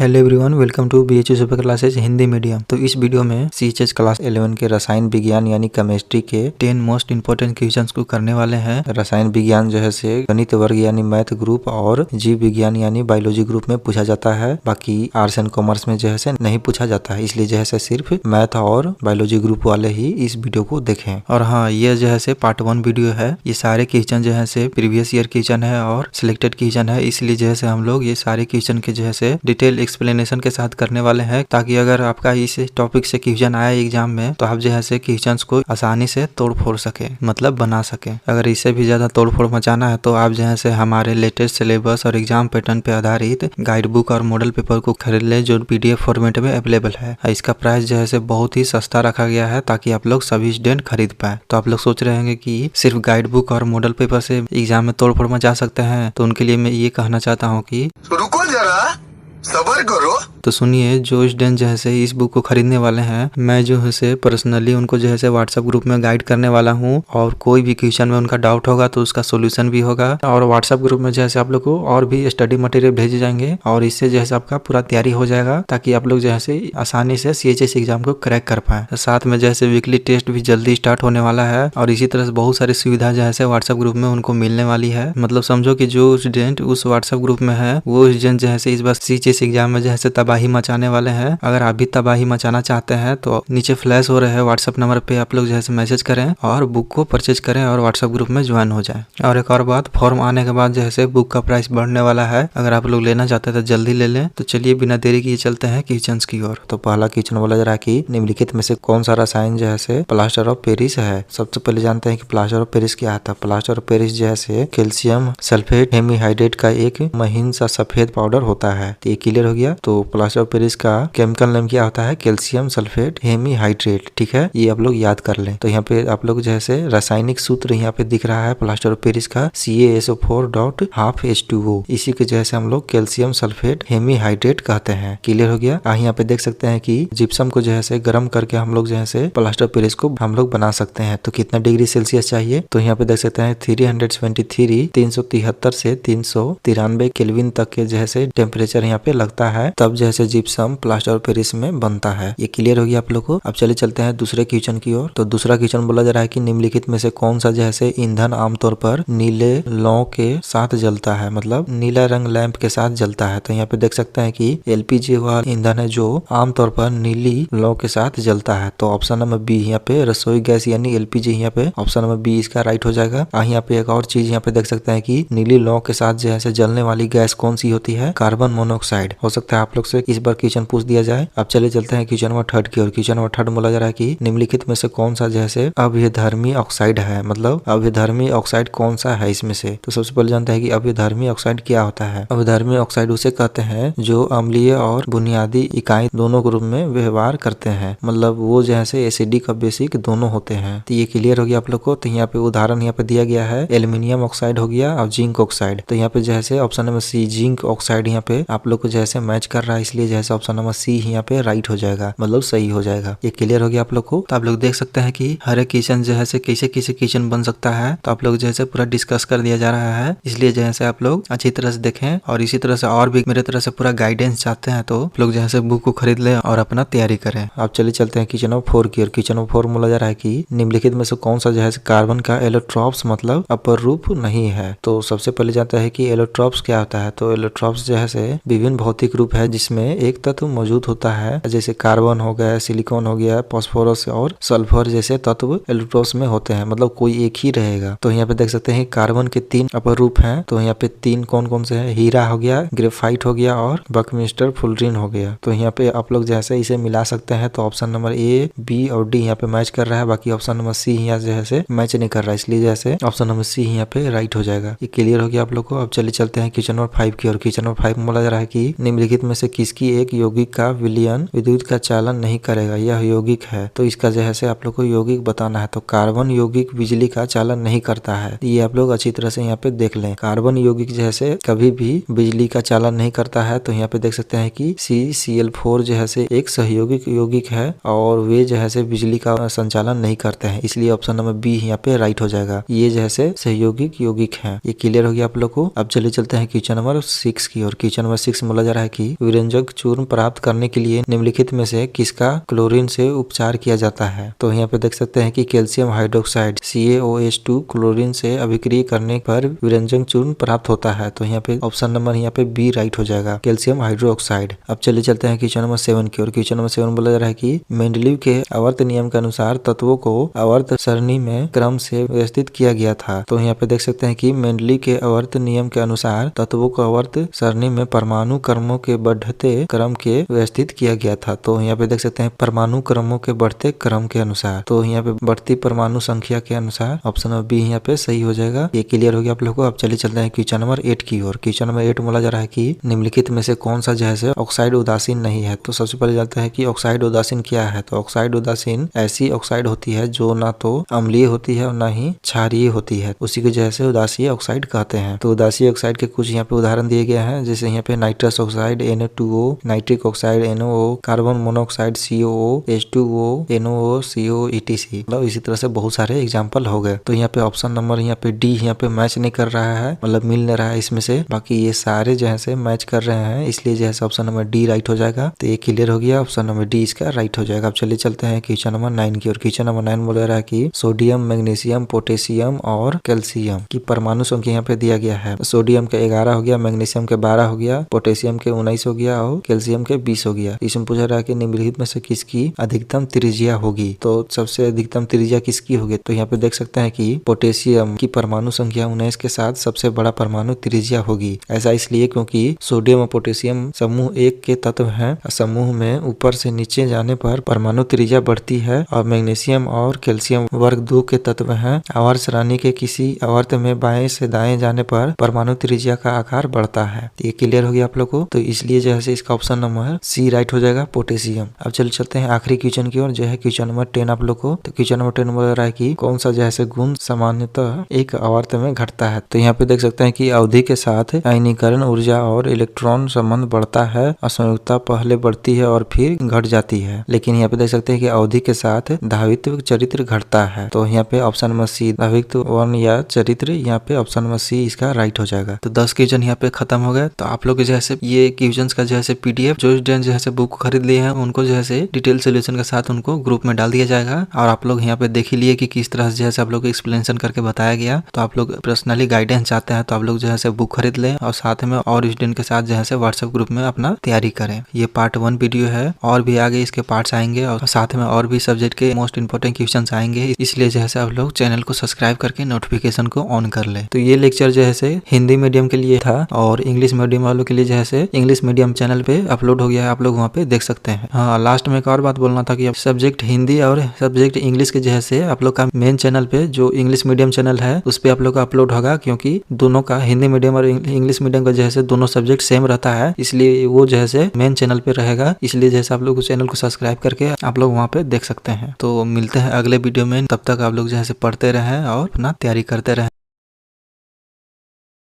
Hello everyone, welcome to BHU super classes Hindi medium. तो इस video में सीएचएस क्लास 11 के रसायन विज्ञान यानी केमिस्ट्री के 10 मोस्ट इंपोर्टेंट क्वेश्चंस को करने वाले हैं। रसायन विज्ञान जो है से गणित वर्ग यानी मैथ ग्रुप और जीव विज्ञान यानी बायोलॉजी ग्रुप में पूछा जाता है। बाकी आर्ट्स एंड कॉमर्स में जो है से नहीं पूछा जाता है, इसलिए जो है से सिर्फ मैथ और बायोलॉजी ग्रुप वाले ही इस वीडियो को देखें। और हाँ, ये जो है से पार्ट 1 वीडियो है। ये सारे क्वेश्चन जो है से प्रीवियस ईयर क्वेश्चन है और सिलेक्टेड क्वेश्चन है, इसलिए जो है से हम लोग ये सारे क्वेश्चन के जो है से डिटेल एक्सप्लेनेशन के साथ करने वाले हैं, ताकि अगर आपका इस टॉपिक से क्वेश्चन आया एग्जाम में तो आप जो है से क्वेश्चंस को आसानी से तोड़ फोड़ सके, मतलब बना सके। अगर इससे भी ज्यादा तोड़ फोड़ मचाना है तो आप जो है से हमारे लेटेस्ट सिलेबस और एग्जाम पैटर्न पे आधारित गाइड बुक और मॉडल पेपर को खरीद ले, जो पीडीएफ फॉर्मेट में अवेलेबल है। इसका प्राइस जो है से बहुत ही सस्ता रखा गया है ताकि आप लोग सभी स्टूडेंट खरीद पाए। तो आप लोग सोच रहे होंगे कि सिर्फ गाइड बुक और मॉडल पेपर से एग्जाम में तोड़ फोड़ मचा सकते हैं, तो उनके लिए मैं ये कहना चाहता हूँ कि रुको जरा, सबर करो। तो सुनिए, जो स्टूडेंट जो है से इस बुक को खरीदने वाले हैं, मैं जो है से पर्सनली उनको जो है से व्हाट्सएप ग्रुप में गाइड करने वाला हूं, और कोई भी क्वेश्चन में उनका डाउट होगा तो उसका सॉल्यूशन भी होगा। और व्हाट्सएप ग्रुप में जो है से आप लोग को और भी स्टडी मटेरियल भेजे जाएंगे, और इससे जो है से आपका पूरा तैयारी हो जाएगा, ताकि आप लोग जो है से आसानी से सीएचएस एग्जाम को क्रैक कर पाए। साथ में जो है से वीकली टेस्ट भी जल्दी स्टार्ट होने वाला है, और इसी तरह से बहुत सारी सुविधा जो है से व्हाट्सएप ग्रुप में उनको मिलने वाली है। मतलब समझो कि जो स्टूडेंट उस व्हाट्सएप ग्रुप में है, वो स्टूडेंट जो है से इस बार सीएचएस एग्जाम में जो है से तबाही मचाने वाले हैं। अगर आप भी तबाही मचाना चाहते हैं तो नीचे फ्लैश हो रहे हैं व्हाट्सएप नंबर पे आप लोग जो है मैसेज करें और बुक को परचेज करें और व्हाट्सएप ग्रुप में ज्वाइन हो जाएं। और एक और बात, फॉर्म आने के बाद जो है बुक का प्राइस बढ़ने वाला है। अगर आप लोग लेना चाहते हैं तो जल्दी ले लें। तो चलिए बिना देरी किए चलते हैं क्वेश्चंस की ओर। तो पहला क्वेश्चन बोला जा रहा है कि निम्नलिखित में से कौन सा रसायन जो है प्लास्टर ऑफ पेरिस है। सबसे पहले जानते हैं कि प्लास्टर ऑफ पेरिस क्या आता है। प्लास्टर ऑफ पेरिस जो है कैल्शियम सल्फेट हेमीहाइड्रेट का एक महीन सा सफेद पाउडर होता है। तो ये क्लियर हो गया। तो प्लास्टर ऑफ पेरिस का केमिकल नेम क्या होता है, कैल्शियम सल्फेट हेमीहाइड्रेट। ठीक है, ये आप लोग याद कर लें। तो यहाँ पे आप लोग जैसे रासायनिक सूत्र यहाँ पे दिख रहा है प्लास्टर ऑफ पेरिस का CaSO4.12H2O। इसी के जैसे हम लोग कैल्शियम सल्फेट हेमीहाइड्रेट कहते हैं। क्लियर हो गया। यहाँ पे देख सकते हैं कि जिप्सम को जो है गर्म करके हम लोग जो है प्लास्टर ऑफ पेरिस को हम लोग बना सकते हैं। तो कितना डिग्री सेल्सियस चाहिए, तो यहाँ पे देख सकते हैं 373 से 393 केल्विन तक के जैसे टेम्परेचर यहाँ पे लगता है, तब जैसे जिप्सम प्लास्टर ऑफ पेरिस में बनता है। ये क्लियर हो गया आप लोग को। अब चले चलते हैं दूसरे क्वेश्चन की ओर। तो दूसरा क्वेश्चन बोला जा रहा है कि निम्नलिखित में से कौन सा जैसे ईंधन आमतौर पर नीले लौ के साथ जलता है, मतलब नीला रंग लैंप के साथ जलता है। तो यहाँ पे देख सकते हैं कि एलपीजी वह ईंधन है जो आमतौर पर नीली लौ के साथ जलता है। तो ऑप्शन नंबर बी यहाँ पे रसोई गैस यानी एलपीजी, यहाँ पे ऑप्शन नंबर बी इसका राइट हो जाएगा। यहाँ पे एक और चीज यहाँ पे देख सकते हैं कि नीली लौ के साथ जो है जलने वाली गैस कौन सी होती है, कार्बन मोनोऑक्साइड। हो सकता है आप लोग से इस बार क्वेश्चन पूछ दिया जाए। अब चले चलते हैं क्वेश्चन नंबर 3 की ओर। क्वेश्चन नंबर 3 बोला जा रहा है कि निम्नलिखित में से कौन सा जैसे अभिधर्मी ऑक्साइड है, मतलब अभिधर्मी ऑक्साइड कौन सा है इसमें से। तो सबसे पहले जानते हैं कि अभिधर्मी ऑक्साइड क्या होता है। अभिधर्मी ऑक्साइड उसे कहते हैं जो अम्लीय और बुनियादी इकाई दोनों ग्रुप में व्यवहार करते हैं, मतलब वो जैसे एसिडिक और बेसिक दोनों होते हैं। तो ये क्लियर हो गया आप लोग को। तो यहाँ पे उदाहरण यहाँ पे दिया गया है, एल्यूमिनियम ऑक्साइड हो गया और जिंक ऑक्साइड। तो यहाँ पे जैसे option number C zinc oxide यहाँ पे आप लोग को जैसे मैच कर रहा है, इसलिए जैसे ऑप्शन नंबर सी यहाँ पे राइट हो जाएगा, मतलब सही हो जाएगा। ये क्लियर हो गया आप लोग को। तो आप लोग देख सकते हैं कि हर एक क्वेश्चन जो है कैसे कैसे क्वेश्चन बन सकता है, तो आप लोग जैसे पूरा डिस्कस कर दिया जा रहा है। इसलिए जैसे आप लोग अच्छी तरह से देखें, और इसी तरह से और भी मेरे तरह से पूरा गाइडेंस चाहते हैं तो आप लोग जैसे बुक को खरीद ले और अपना तैयारी करें। अब चलिए चलते हैं क्वेश्चन नंबर 4 की ओर। क्वेश्चन नंबर 4 बोला जा रहा है कि निम्नलिखित में से कौन सा जो है कार्बन का एलोट्रॉप्स मतलब अपर रूप नहीं है। तो सबसे पहले जानते हैं कि एलोट्रॉप्स क्या होता है। तो एलोट्रॉप्स जो है विभिन्न भौतिक रूप है जिसमें एक तत्व मौजूद होता है, जैसे कार्बन हो गया, सिलिकॉन हो गया, फास्फोरस और सल्फर जैसे तत्व एलोट्रॉप्स में होते हैं, मतलब कोई एक ही रहेगा। तो यहाँ पे देख सकते हैं कार्बन के 3 अपर रूप हैं। तो यहाँ पे 3 कौन कौन से हैं, हीरा हो गया, ग्रेफाइट हो गया और बकमिस्टर फुलरिन हो गया। तो यहाँ पे आप लोग जैसे इसे मिला सकते हैं। तो ऑप्शन नंबर ए, बी और डी यहाँ पे मैच कर रहा है, बाकी ऑप्शन नंबर सी यहाँ जैसे मैच नहीं कर रहा है, इसलिए जैसे ऑप्शन नंबर सी यहाँ पे राइट हो जाएगा। ये क्लियर हो गया आप लोग को। अब चलिए चलते हैं क्वेश्चन नंबर 5 की ओर। क्वेश्चन नंबर 5 में बोला जा रहा है कि निम्नलिखित में से किसकी एक यौगिक का विलयन विद्युत का चालन नहीं करेगा, यह यौगिक है। तो इसका जो है आप लोग को यौगिक बताना है। तो कार्बन यौगिक बिजली का चालन नहीं करता है, ये आप लोग अच्छी तरह से यहाँ पे देख लें। कार्बन यौगिक जैसे कभी भी बिजली का चालन नहीं करता है। तो यहाँ पे देख सकते हैं कि CCl4 जो है एक सहयोगिक यौगिक है, और वे जो है बिजली का संचालन नहीं करते हैं, इसलिए ऑप्शन नंबर बी यहाँ पे राइट हो जाएगा। ये जो है सहयोगिक यौगिक है। ये क्लियर हो गया आप लोग को। अब चलिए चलते हैं क्वेश्चन नंबर 6 की ओर। क्वेश्चन नंबर 6 बोला जा रहा है कि विरंजक विरंजक चूर्ण प्राप्त करने के लिए निम्नलिखित में से किसका क्लोरीन से उपचार किया जाता है। तो यहाँ पे देख सकते हैं कि कैल्शियम हाइड्रोक्साइड CaOH2 क्लोरीन से अभिक्रिया करने पर विरंजक चूर्ण प्राप्त होता है। तो यहाँ पे ऑप्शन नंबर यहाँ पे बी राइट हो जाएगा, कैल्शियम हाइड्रोक्साइड। अब चलिए चलते हैं क्वेश्चन नंबर 7 की और। क्वेश्चन नंबर 7 बोला जा रहा है कि मेंडलीव के आवर्त नियम के अनुसार तत्वों को आवर्त सरणी में क्रम से व्यवस्थित किया गया था। तो यहाँ पे देख सकते हैं कि मेंडलीव के आवर्त नियम के अनुसार तत्वों को आवर्त सरणी में परमाणु क्रमों के बढ़ते क्रम के व्यवस्थित किया गया था। तो यहाँ पे देख सकते हैं परमाणु क्रमों के बढ़ते क्रम के अनुसार, तो यहाँ पे बढ़ती परमाणु संख्या के अनुसार ऑप्शन नंबर बी यहाँ पे सही हो जाएगा। ये क्लियर हो गया आप लोग को। अब चलिए चलते हैं क्वेश्चन नंबर 8 की ओर। क्वेश्चन नंबर 8 बोला जा रहा है कि निम्नलिखित में से कौन सा जो है ऑक्साइड उदासीन नहीं है। तो सबसे पहले जानते हैं कि ऑक्साइड उदासीन क्या है। तो ऑक्साइड उदासीन ऐसी ऑक्साइड होती है जो ना तो अम्लीय होती है और ना ही क्षारीय होती है, उसी को जैसे उदासीय ऑक्साइड कहते हैं। तो उदासीय ऑक्साइड के कुछ यहाँ पे उदाहरण दिए गए हैं, जैसे यहाँ पे nitrous oxide NO2O, nitric oxide NOO, carbon monoxide COO, H2O, NOO, CO ETC। मतलब इसी तरह से बहुत सारे एग्जाम्पल हो गए। तो यहाँ पे ऑप्शन नंबर यहाँ पे डी यहाँ पे मैच नहीं कर रहा है, मतलब मिल नहीं रहा है इसमें से, बाकी ये सारे जो है मैच कर रहे हैं, इसलिए जो है ऑप्शन नंबर डी राइट हो जाएगा। तो ये क्लियर हो गया, ऑप्शन नंबर डी इसका राइट हो जाएगा। अब चलिए चलते हैं क्वेश्चन नंबर 9 की और। क्वेश्चन नंबर 9 बोल रहा है कि सोडियम, मैग्नीशियम, पोटेशियम और कैल्शियम की परमाणु संख्या यहाँ पे दिया गया है। सोडियम के 11 हो गया, मैग्नीशियम के 12 हो गया, पोटेशियम के 19 हो गया और कैल्शियम के 20 हो गया। इसमें पूछा रहा है कि निम्नलिखित में से किसकी अधिकतम त्रिज्या होगी। तो सबसे अधिकतम त्रिज्या किसकी होगी। तो यहाँ पे देख सकते हैं कि पोटेशियम की परमाणु संख्या 19 के साथ सबसे बड़ा परमाणु त्रिज्या होगी। ऐसा इसलिए क्योंकि सोडियम और पोटेशियम समूह 1 के तत्व हैं। समूह में ऊपर से नीचे जाने पर परमाणु त्रिज्या बढ़ती है, और मैग्नीशियम और कैल्शियम वर्ग 2 के तत्व हैं। आवर्त सारणी के किसी आवर्त में बाएं से दाएं जाने पर परमाणु त्रिज्या का आकार बढ़ता है। ये क्लियर हो गया आप लोग को। तो इसलिए जो है इसका ऑप्शन नंबर सी राइट हो जाएगा, पोटेशियम। अब चल चलते हैं आखिरी क्वेश्चन की ओर, जो है क्वेश्चन नंबर 10 आप लोग को। तो क्वेश्चन नंबर 10 बोल रहा है कि कौन सा जैसे गुण सामान्यतः एक आवर्त में घटता है। तो यहाँ पे देख सकते हैं कि अवधि के साथ आयनीकरण ऊर्जा और इलेक्ट्रॉन संबंध बढ़ता है, असंयोजकता पहले बढ़ती है और फिर घट जाती है। लेकिन यहाँ पे देख सकते हैं कि अवधि के साथ धावित्व चरित्र घटता है। तो यहाँ पे ऑप्शन नंबर सी धावित्व वर्ण या चरित्र, यहाँ पे ऑप्शन नंबर सी इसका राइट हो जाएगा। तो 10 क्वेश्चन यहाँ पे खत्म हो गए। तो आप लोग जैसे ये क्वेश्चन का जैसे PDF जो स्टूडेंट जैसे बुक खरीद लिए हैं उनको जैसे डिटेल सोल्यूशन के साथ उनको ग्रुप में डाल दिया जाएगा। और आप लोग यहाँ पे देख ही लिए कि किस तरह से जैसे आप लोग एक्सप्लेनेशन करके बताया गया। तो आप लोग पर्सनली गाइडेंस चाहते हैं तो आप लोग जो है बुक खरीद लें और साथ में और स्टूडेंट के साथ जो है व्हाट्सएप ग्रुप में अपना तैयारी करें। ये पार्ट 1 वीडियो है, और भी आगे इसके पार्ट्स आएंगे और साथ में और भी सब्जेक्ट के मोस्ट इंपोर्टेंट क्वेश्चन आएंगे। इसलिए जो है आप लोग चैनल को सब्सक्राइब करके नोटिफिकेशन को ऑन कर ले। तो ये लेक्चर जो है हिंदी मीडियम के लिए था, और इंग्लिश मीडियम वालों के लिए जो है इंग्लिश मीडियम चैनल पे अपलोड हो गया है, आप लोग वहाँ पे देख सकते हैं। हाँ, लास्ट में एक और बात बोलना था कि सब्जेक्ट हिंदी और सब्जेक्ट इंग्लिश के जो है आप लोग का मेन चैनल पे जो इंग्लिश मीडियम चैनल है उस पे आप लोग का अपलोड होगा, क्योंकि दोनों का हिंदी मीडियम और इंग्लिश मीडियम का जो है दोनों सब्जेक्ट सेम रहता है, इसलिए वो जो है मेन चैनल पे रहेगा। इसलिए जैसे आप लोग उस चैनल को सब्सक्राइब करके आप लोग वहाँ पे देख सकते हैं। तो मिलते हैं अगले वीडियो में, तब तक आप लोग जो है पढ़ते रहें और अपना तैयारी करते रहें।